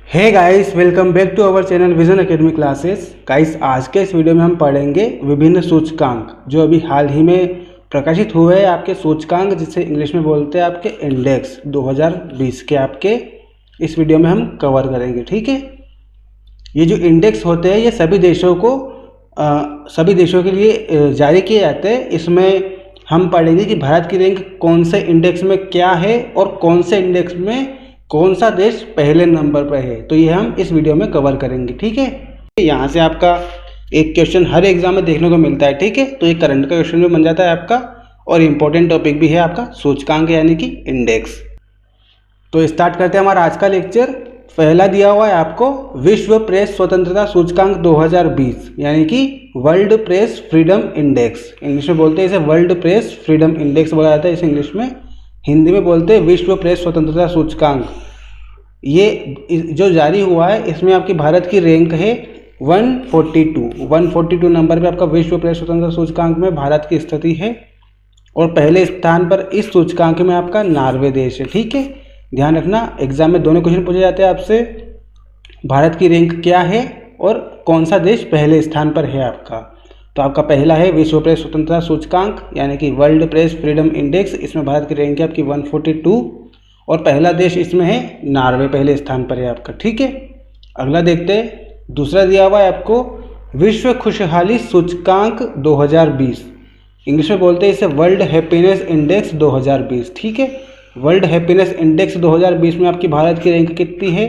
Hey guys, welcome back to our channel Vision Academy Classes. Guys, आज के इस video में हम पढ़ेंगे विभिन्न सूचकांक जो अभी हाल ही में प्रकाशित हुए हैं। आपके सूचकांक जिसे इंग्लिश में बोलते हैं आपके इंडेक्स 2020 के आपके इस वीडियो में हम कवर करेंगे। ठीक है, ये जो इंडेक्स होते हैं ये सभी देशों के लिए जारी किए जाते हैं। इसमें हम पढ़ेंगे कि भारत की रैंक कौन से इंडेक्स में क्या है और कौन से इंडेक्स में कौन सा देश पहले नंबर पर है, तो ये हम इस वीडियो में कवर करेंगे। ठीक है, यहाँ से आपका एक क्वेश्चन हर एग्जाम में देखने को मिलता है। ठीक है, तो ये करंट का क्वेश्चन भी बन जाता है आपका और इम्पोर्टेंट टॉपिक भी है आपका सूचकांक यानी कि इंडेक्स। तो स्टार्ट करते हैं हमारा आज का लेक्चर। पहला दिया हुआ है आपको विश्व प्रेस स्वतंत्रता सूचकांक 2020 यानी कि world press freedom index. English में बोलते हैं इसे वर्ल्ड प्रेस फ्रीडम इंडेक्स बोला जाता है इसे इंग्लिश में। हिंदी में बोलते हैं विश्व प्रेस स्वतंत्रता सूचकांक। ये जो जारी हुआ है इसमें आपकी भारत की रैंक है 142 नंबर पे आपका विश्व प्रेस स्वतंत्रता सूचकांक में भारत की स्थिति है। और पहले स्थान पर इस सूचकांक में आपका नॉर्वे देश है। ठीक है, ध्यान रखना, एग्जाम में दोनों क्वेश्चन पूछे जाते हैं आपसे, भारत की रैंक क्या है और कौन सा देश पहले स्थान पर है आपका। तो आपका पहला है विश्व प्रेस स्वतंत्रता सूचकांक यानी कि वर्ल्ड प्रेस फ्रीडम इंडेक्स। इसमें भारत की रैंक है आपकी 142 और पहला देश इसमें है नॉर्वे, पहले स्थान पर है आपका। ठीक है, अगला देखते हैं। दूसरा दिया हुआ है आपको विश्व खुशहाली सूचकांक 2020। इंग्लिश में बोलते हैं इसे वर्ल्ड हैप्पीनेस इंडेक्स 2020। ठीक है, वर्ल्ड हैप्पीनेस इंडेक्स 2020 में आपकी भारत की रैंक कितनी है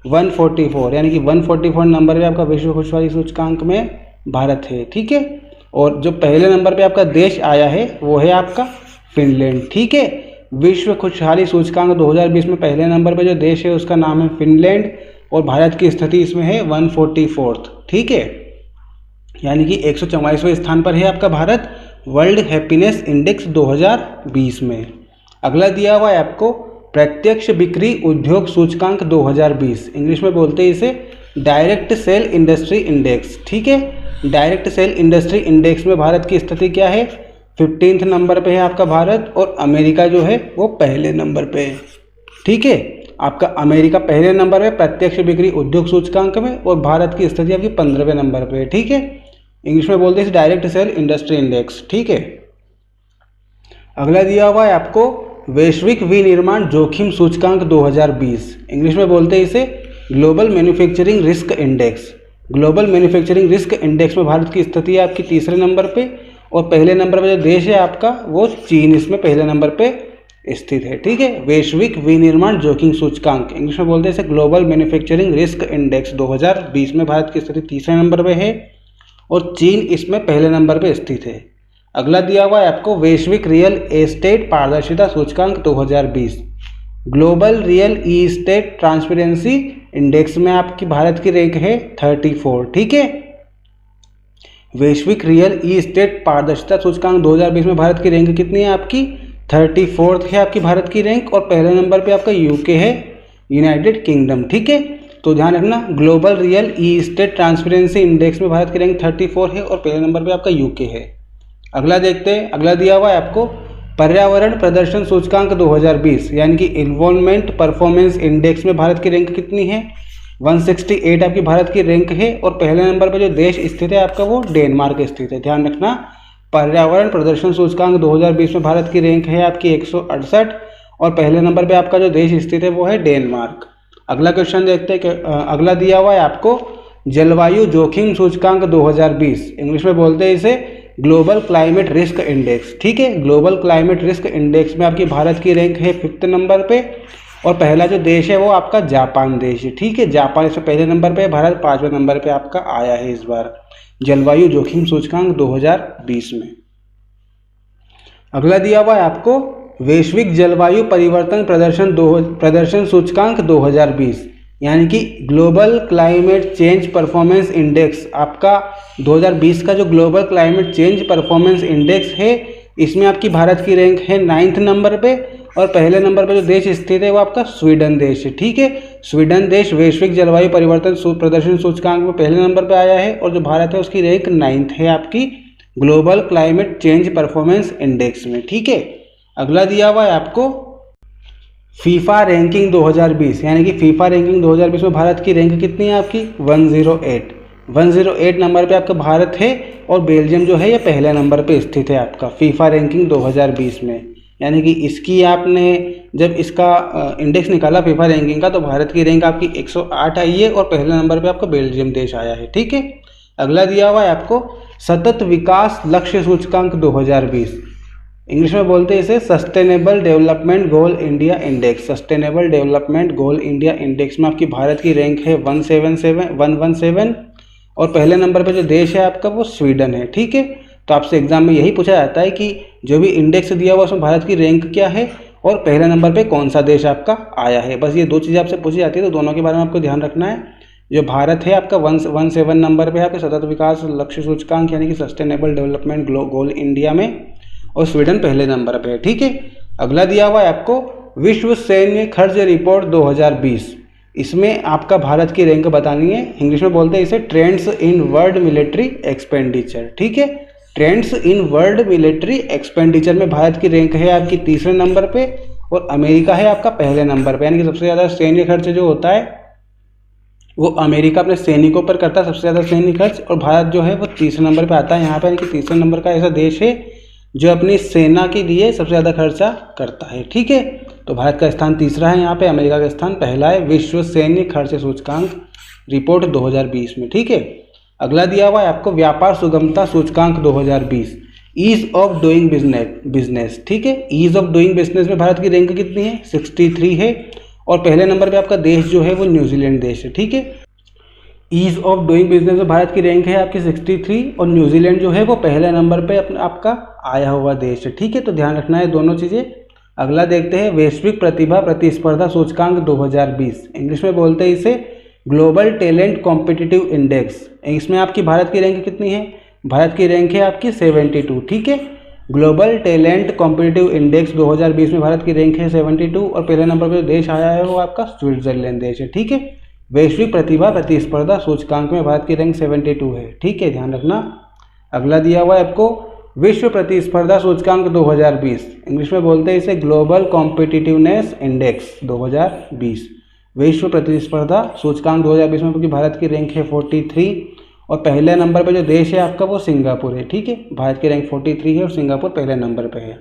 144 यानी कि 144 नंबर पे आपका विश्व खुशहाली सूचकांक में भारत है। ठीक है, और जो पहले नंबर पे आपका देश आया है वो है आपका फिनलैंड। ठीक है, विश्व खुशहाली सूचकांक 2020 में पहले नंबर पे जो देश है उसका नाम है फिनलैंड और भारत की स्थिति इसमें है 144। ठीक है, यानी कि 144वें स्थान पर है आपका भारत वर्ल्ड हैप्पीनेस इंडेक्स 2020 में। अगला दिया हुआ है आपको प्रत्यक्ष बिक्री उद्योग सूचकांक 2020। इंग्लिश में बोलते हैं इसे डायरेक्ट सेल इंडस्ट्री इंडेक्स। ठीक है, डायरेक्ट सेल इंडस्ट्री इंडेक्स में भारत की स्थिति क्या है 15th नंबर पे है आपका भारत और अमेरिका जो है वो पहले नंबर पे है। ठीक है, आपका अमेरिका पहले नंबर पे प्रत्यक्ष बिक्री उद्योग सूचकांक में और भारत की स्थिति आपकी 15वें नंबर पे है। ठीक है, इंग्लिश में बोलते हैं डायरेक्ट सेल इंडस्ट्री इंडेक्स। ठीक है, अगला दिया हुआ है आपको वैश्विक विनिर्माण जोखिम सूचकांक 2020। इंग्लिश में बोलते हैं इसे global manufacturing risk index. Global manufacturing risk index में भारत की स्थिति है आपकी तीसरे नंबर पे और पहले नंबर पे जो देश है आपका वो चीन इसमें पहले नंबर पे स्थित है। ठीक है, वैश्विक विनिर्माण जोखिम सूचकांक इंग्लिश में बोलते हैं इसे ग्लोबल मैन्युफैक्चरिंग रिस्क इंडेक्स 2020 में भारत की स्थिति तीसरे नंबर पे है और चीन इसमें पहले नंबर पे स्थित है। अगला दिया हुआ है आपको वैश्विक रियल एस्टेट पारदर्शिता सूचकांक 2020। Global real estate transparency index में आपकी भारत की रैंक है 34। ठीक है, वैश्विक रियल एस्टेट पारदर्शिता सूचकांक 2020 में भारत की रैंक कितनी है आपकी 34th है आपकी भारत की रैंक और पहले नंबर पे आपका यूके है, यूनाइटेड किंगडम। ठीक है, तो ध्यान रखना global real estate transparency index में भारत की रैंक 34 है और पहले नंबर पे आपका यूके है। अगला देखते हैं। अगला दिया हुआ है आपको पर्यावरण प्रदर्शन सूचकांक 2020 यानी कि एनवायरनमेंट परफॉर्मेंस इंडेक्स में भारत की रैंक कितनी है 168 आपकी भारत की रैंक है और पहले नंबर पर जो देश स्थित है आपका वो डेनमार्क स्थित है। ध्यान रखना, पर्यावरण प्रदर्शन सूचकांक 2020 में भारत की रैंक है आपकी 168 और पहले नंबर पे आपका जो देश स्थित है वो है डेनमार्क। अगला क्वेश्चन देखते हैं। अगला दिया हुआ है आपको जलवायु जोखिम सूचकांक 2020। इंग्लिश में बोलते हैं इसे ग्लोबल क्लाइमेट रिस्क इंडेक्स। ठीक है, ग्लोबल क्लाइमेट रिस्क इंडेक्स में आपकी भारत की रैंक है 5th नंबर पे और पहला जो देश है वो आपका जापान देश है। ठीक है, जापान इसमें पहले नंबर पे, भारत 5वें नंबर पे आपका आया है इस बार जलवायु जोखिम सूचकांक 2020 में। अगला दिया हुआ है आपको वैश्विक जलवायु परिवर्तन प्रदर्शन सूचकांक 2020 यानी कि global climate change performance index. आपका 2020 का जो global climate change performance index है इसमें आपकी भारत की रैंक है 9th नंबर पे और पहले नंबर पे जो देश स्थित है वो आपका स्वीडन देश है। ठीक है, स्वीडन देश वैश्विक जलवायु परिवर्तन प्रदर्शन सूचकांक में पहले नंबर पे आया है और जो भारत है उसकी रैंक 9th है आपकी global climate change performance index में। ठीक है, अगला दिया हुआ है आपको फीफा रैंकिंग 2020, यानी कि फीफा रैंकिंग 2020 में भारत की रैंक कितनी है आपकी 108 नंबर पे आपका भारत है। और बेल्जियम जो है ये पहले नंबर पे स्थित है आपका फीफा रैंकिंग 2020 में। यानी कि इसकी आपने जब इसका इंडेक्स निकाला फीफा रैंकिंग का, तो भारत की रैंक आपकी 108 आई है और पहले नंबर पे आपका बेल्जियम देश आया है। ठीक है, अगला दिया हुआ है आपको सतत विकास लक्ष्य सूचकांक 2020, इंग्लिश में बोलते हैं इसे sustainable development goal India index. Sustainable development goal India index में आपकी भारत की रैंक है 117 और पहले नंबर पे जो देश है आपका वो स्वीडन है। ठीक है, तो आपसे एग्जाम में यही पूछा जाता है कि जो भी इंडेक्स दिया हुआ उसमें भारत की रैंक क्या है और पहले नंबर पे कौन सा देश आपका आया है। बस ये दो चीज़ें आपसे पूछी जाती है, तो दोनों के बारे में आपको ध्यान रखना है। जो भारत है आपका 117 नंबर पे है आपके सतत विकास लक्ष्य सूचकांक यानी कि सस्टेनेबल डेवलपमेंट गोल इंडिया में, और स्वीडन पहले नंबर पे है। ठीक है, अगला दिया हुआ है आपको विश्व सैन्य खर्च रिपोर्ट 2020, इसमें आपका भारत की रैंक बतानी है। इंग्लिश में बोलते हैं इसे trends in world military expenditure. ठीक है, trends in world military expenditure में भारत की रैंक है आपकी तीसरे नंबर पे और अमेरिका है आपका पहले नंबर पे। यानी कि सबसे ज़्यादा सैन्य खर्च जो होता है वो अमेरिका अपने सैनिकों पर करता है सबसे ज़्यादा सैन्य खर्च, और भारत जो है वो तीसरे नंबर पे आता है यहाँ पे। यानी कि तीसरे नंबर का ऐसा देश है जो अपनी सेना के लिए सबसे ज़्यादा खर्चा करता है। ठीक है, तो भारत का स्थान तीसरा है यहाँ पे, अमेरिका का स्थान पहला है विश्व सैन्य खर्च सूचकांक रिपोर्ट 2020 में। ठीक है, अगला दिया हुआ है आपको व्यापार सुगमता सूचकांक 2020, ईज ऑफ डूइंग बिजनेस। ठीक है, ईज ऑफ डूइंग बिजनेस में भारत की रैंक कितनी है 63 है और पहले नंबर पे आपका देश जो है वो न्यूजीलैंड देश है। ठीक है, ईज ऑफ डूइंग बिजनेस में भारत की रैंक है आपकी 63 और न्यूजीलैंड जो है वो पहले नंबर पे आपका आया हुआ देश है। ठीक है, तो ध्यान रखना है दोनों चीज़ें। अगला देखते हैं वैश्विक प्रतिभा प्रतिस्पर्धा सूचकांक 2020, इंग्लिश में बोलते हैं इसे ग्लोबल टैलेंट कॉम्पिटिटिव इंडेक्स। इसमें आपकी भारत की रैंक कितनी है, भारत की रैंक है आपकी 72। ठीक है, ग्लोबल टैलेंट कॉम्पिटिटिव इंडेक्स 2020 में भारत की रैंक है 72 और पहले नंबर पर जो देश आया है वो आपका स्विट्जरलैंड देश है। ठीक है, वैश्विक प्रतिभा प्रतिस्पर्धा सूचकांक में भारत की रैंक 72 है। ठीक है, ध्यान रखना। अगला दिया हुआ है आपको विश्व प्रतिस्पर्धा सूचकांक 2020, इंग्लिश में बोलते हैं इसे ग्लोबल कॉम्पिटिटिवनेस इंडेक्स 2020। विश्व प्रतिस्पर्धा सूचकांक 2020 में आपकी भारत की रैंक है 43 और पहले नंबर पर जो देश है आपका वो सिंगापुर है। ठीक है, भारत की रैंक 43 है और सिंगापुर पहले नंबर पर है।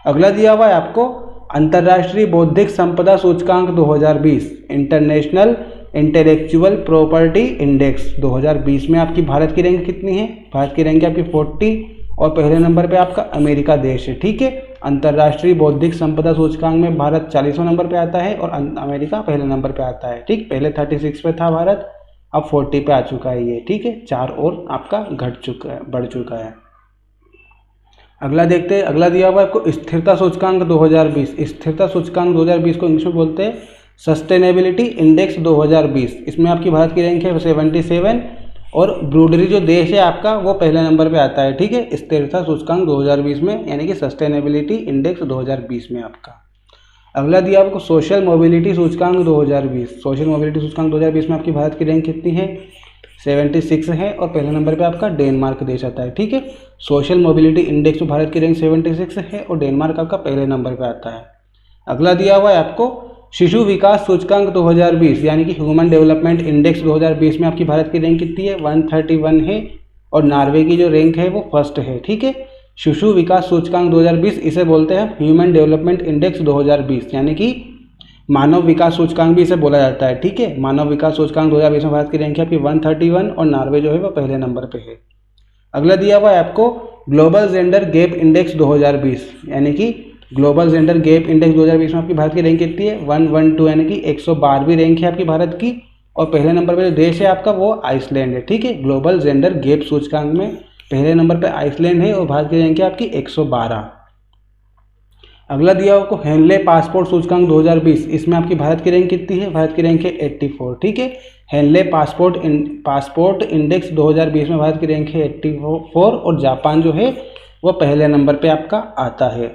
अगला दिया हुआ है आपको अंतर्राष्ट्रीय बौद्धिक संपदा सूचकांक 2020, इंटरनेशनल इंटेलेक्चुअल प्रॉपर्टी इंडेक्स 2020 में आपकी भारत की रैंक कितनी है, भारत की रैंक है आपकी 40 और पहले नंबर पे आपका अमेरिका देश है। ठीक है, अंतर्राष्ट्रीय बौद्धिक संपदा सूचकांक में भारत 40वें नंबर पे आता है और अमेरिका पहले नंबर पे आता है। ठीक, पहले 36 पे था भारत, अब 40 पे आ चुका है ये। ठीक है, 4 और आपका बढ़ चुका है। अगला देखते हैं, अगला दिया हुआ है आपको स्थिरता सूचकांक 2020। स्थिरता सूचकांक 2020 को इंग्लिश में बोलते हैं सस्टेनेबिलिटी इंडेक्स 2020, इसमें आपकी भारत की रैंक है 77 और ब्रूडरी जो देश है आपका वो पहले नंबर पे आता है। ठीक है, स्थिरता सूचकांक 2020 में यानी कि सस्टेनेबिलिटी इंडेक्स 2020 में आपका। अगला दिया आपको सोशल मोबिलिटी सूचकांक 2020। सोशल मोबिलिटी सूचकांक 2020 में आपकी भारत की रैंक कितनी है 76 है और पहले नंबर पे आपका डेनमार्क देश आता है। ठीक है, सोशल मोबिलिटी इंडेक्स में भारत की रैंक 76 है और डेनमार्क आपका पहले नंबर पे आता है। अगला दिया हुआ है आपको शिशु विकास सूचकांक 2020 यानी कि ह्यूमन डेवलपमेंट इंडेक्स 2020 में आपकी भारत की रैंक कितनी है 131 है और नॉर्वे की जो रैंक है वो फर्स्ट है। ठीक है, शिशु विकास सूचकांक 2020 इसे बोलते हैं ह्यूमन डेवलपमेंट इंडेक्स 2020 यानी कि मानव विकास सूचकांक भी इसे बोला जाता है। ठीक है, मानव विकास सूचकांक 2020 में भारत की रैंक है आपकी 131 और नॉर्वे जो है वो पहले नंबर पे है। अगला दिया हुआ है आपको ग्लोबल जेंडर गैप इंडेक्स 2020 यानी कि ग्लोबल जेंडर गैप इंडेक्स 2020 में आपकी भारत की रैंक कितनी है 112 यानी कि 112वीं रैंक है आपकी भारत की और पहले नंबर पर जो देश है आपका वो आइसलैंड है। ठीक है, ग्लोबल जेंडर गैप सूचकांक में पहले नंबर पर आइसलैंड है और भारत की रैंक है आपकी 112। अगला दिया आपको हेनले पासपोर्ट सूचकांक 2020, इसमें आपकी भारत की रैंक कितनी है भारत की रैंक है 84। ठीक है, हेनले पासपोर्ट इंडेक्स 2020 में भारत की रैंक है 84 और जापान जो है वो पहले नंबर पे आपका आता है।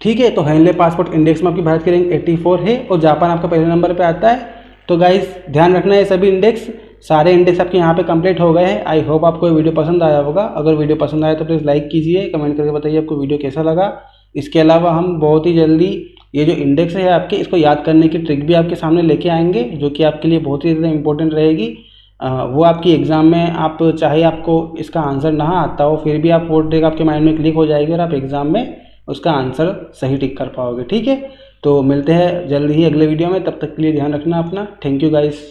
ठीक है, तो हेनले पासपोर्ट इंडेक्स में आपकी भारत की रैंक 84 है और जापान आपका पहले नंबर पे आता है। तो गाइस ध्यान रखना है सभी इंडेक्स, सारे इंडेक्स आपके यहाँ पे कंप्लीट हो गए हैं। आई होप आपको ये वीडियो पसंद आया होगा। अगर वीडियो पसंद आया तो प्लीज़ लाइक कीजिए, कमेंट करके बताइए आपको वीडियो कैसा लगा। इसके अलावा हम बहुत ही जल्दी ये जो इंडेक्स है आपके, इसको याद करने की ट्रिक भी आपके सामने लेके आएंगे, जो कि आपके लिए बहुत ही ज़्यादा इंपॉर्टेंट रहेगी। वो आपकी एग्ज़ाम में, आप चाहे आपको इसका आंसर ना आता हो, फिर भी आप वो ट्रिक आपके माइंड में क्लिक हो जाएगी और आप एग्ज़ाम में उसका आंसर सही टिक कर पाओगे। ठीक है, तो मिलते हैं जल्द ही अगले वीडियो में, तब तक के लिए ध्यान रखना अपना। Thank you guys.